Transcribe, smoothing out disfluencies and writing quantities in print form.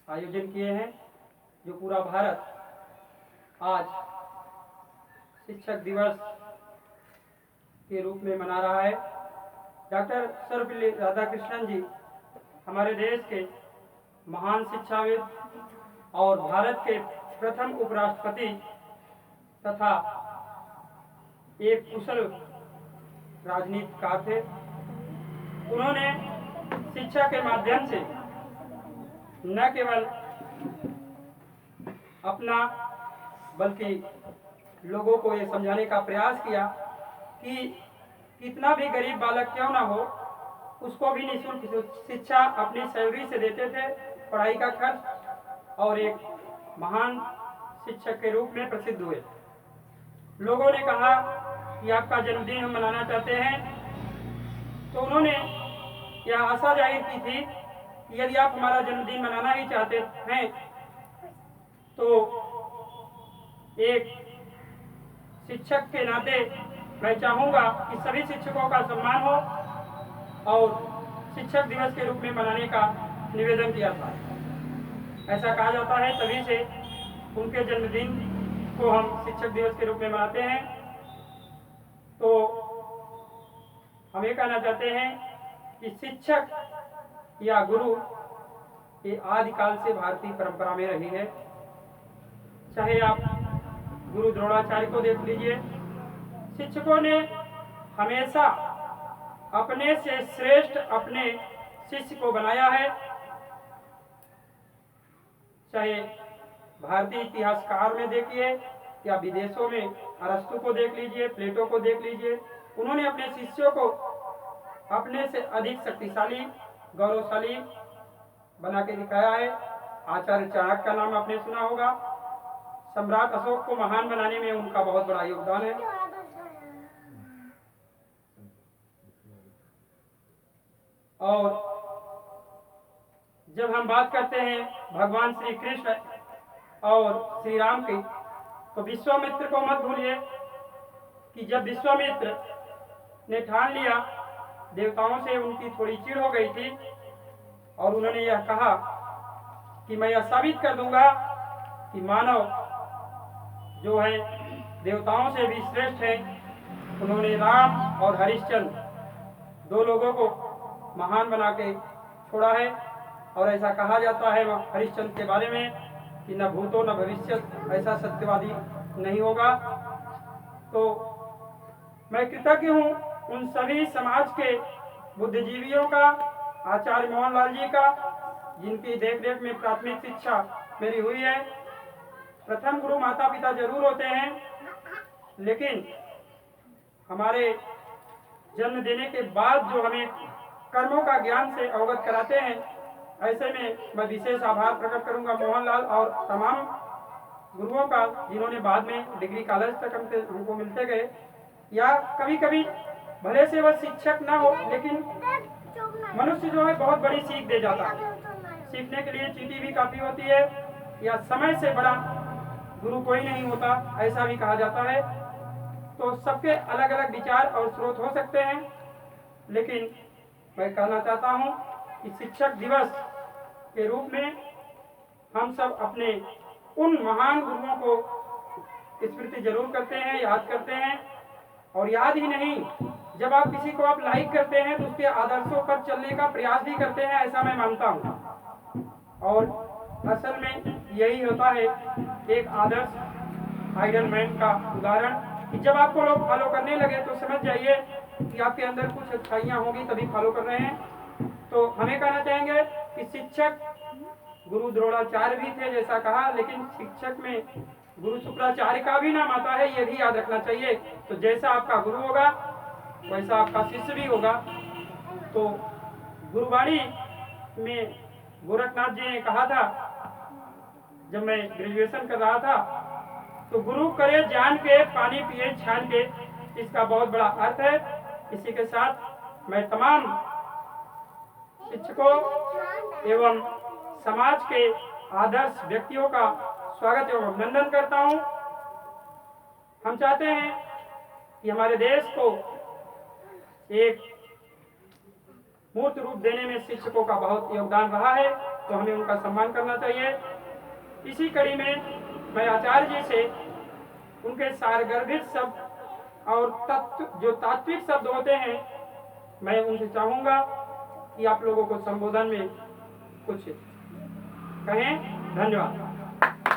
आयोजन किए हैं, जो पूरा भारत आज शिक्षक दिवस के रूप में मना रहा है। डॉक्टर सर्वपल्ली राधाकृष्णन जी हमारे देश के महान शिक्षाविद और भारत के प्रथम उपराष्ट्रपति तथा एक कुशल राजनीतिकार थे। उन्होंने शिक्षा के माध्यम से न केवल अपना बल्कि लोगों को ये समझाने का प्रयास किया कि कितना भी गरीब बालक क्यों ना हो, उसको भी निःशुल्क शिक्षा अपनी सैलरी से देते थे, पढ़ाई का खर्च, और एक महान शिक्षक के रूप में प्रसिद्ध हुए। लोगों ने कहा कि आपका जन्मदिन हम मनाना चाहते हैं, तो उन्होंने यह आशा जाहिर की थी कि यदि आप हमारा जन्मदिन मनाना ही चाहते हैं तो एक शिक्षक के नाते मैं चाहूँगा कि सभी शिक्षकों का सम्मान हो और शिक्षक दिवस के रूप में मनाने का निवेदन किया था। ऐसा कहा जाता है, तभी से उनके जन्मदिन को हम शिक्षक दिवस के रूप में मनाते हैं। तो हम ये कहना चाहते हैं कि शिक्षक या गुरु ये आदिकाल से भारतीय परंपरा में रही है। चाहे आप गुरु द्रोणाचार्य को देख लीजिए, शिक्षकों ने हमेशा अपने से श्रेष्ठ अपने शिष्य को बनाया है। चाहे भारतीय इतिहासकार में देखिए या विदेशों में अरस्तु को देख लीजिए, प्लेटो को देख लीजिए, उन्होंने अपने शिष्यों को अपने से अधिक शक्तिशाली, गौरवशाली बना के दिखाया है। आचार्य चाणक्य का नाम आपने सुना होगा। सम्राट अशोक को महान बनाने में उनका बहुत बड़ा योगदान है। और जब हम बात करते हैं भगवान श्री कृष्ण और श्री राम की, तो विश्वामित्र को मत भूलिए कि जब विश्वामित्र ने ठान लिया, देवताओं से उनकी थोड़ी चिढ़ हो गई थी और उन्होंने यह कहा कि मैं यह साबित कर दूंगा कि मानव जो है देवताओं से भी श्रेष्ठ है। उन्होंने राम और हरिश्चंद्र दो लोगों को महान बना के छोड़ा है। और ऐसा कहा जाता है हरिश्चंद्र के बारे में कि न भूतो न भविष्य, ऐसा सत्यवादी नहीं होगा। तो मैं कृतज्ञ हूँ उन सभी समाज के बुद्धिजीवियों का, आचार्य मोहनलाल जी का, जिनकी देखरेख में प्राथमिक शिक्षा मेरी हुई है। प्रथम गुरु माता पिता जरूर होते हैं, लेकिन हमारे जन्म देने के बाद जो हमें कर्मों का ज्ञान से अवगत कराते हैं, ऐसे में मैं विशेष आभार प्रकट करूंगा मोहनलाल और तमाम गुरुओं का, जिन्होंने बाद में डिग्री कॉलेज तक हमको मिलते गए। या कभी कभी भले से वह शिक्षक ना हो, लेकिन मनुष्य जो है बहुत बड़ी सीख दे जाता है। सीखने के लिए चींटी भी काफी होती है, या समय से बड़ा गुरु कोई नहीं होता, ऐसा भी कहा जाता है। तो सबके अलग अलग विचार और स्रोत हो सकते हैं, लेकिन मैं कहना चाहता हूं कि शिक्षक दिवस के रूप में हम सब अपने उन महान गुरुओं को स्मृति जरूर करते हैं, याद करते हैं। और याद ही नहीं, जब आप किसी को आप लाइक करते हैं तो उसके आदर्शों पर चलने का प्रयास भी करते हैं, ऐसा मैं मानता हूं। और असल में यही होता है एक आदर्श आइडल मैन का उदाहरण, कि जब आपको लोग फॉलो करने लगे तो समझ जाइए कि आपके अंदर कुछ अच्छाइयाँ होंगी, तभी फॉलो कर रहे हैं। तो हमें कहना चाहेंगे कि शिक्षक गुरु द्रोणाचार्य भी थे जैसा कहा, लेकिन शिक्षक में गुरु शुक्राचार्य का भी नाम आता है, ये भी याद रखना चाहिए। तो जैसा आपका गुरु होगा वैसा आपका शिष्य भी होगा। तो गुरुवाणी में गोरखनाथ जी ने कहा था, जब मैं ग्रेजुएशन कर रहा था, तो गुरु करे जान के, पानी पिए छान के, इसका बहुत बड़ा अर्थ है। इसी के साथ मैं तमाम शिक्षकों एवं समाज के आदर्श व्यक्तियों का स्वागत एवं अभिनंदन करता हूं। हम चाहते हैं कि हमारे देश को एक मूर्त रूप देने में शिक्षकों का बहुत योगदान रहा है। तो हमें उनका सम्मान करना चाहिए। इसी कड़ी में मैं आचार्य जी से उनके सारगर्भित शब्द और तत्व जो तात्विक शब्द होते हैं, मैं उनसे चाहूंगा कि आप लोगों को संबोधन में कुछ कहें। धन्यवाद।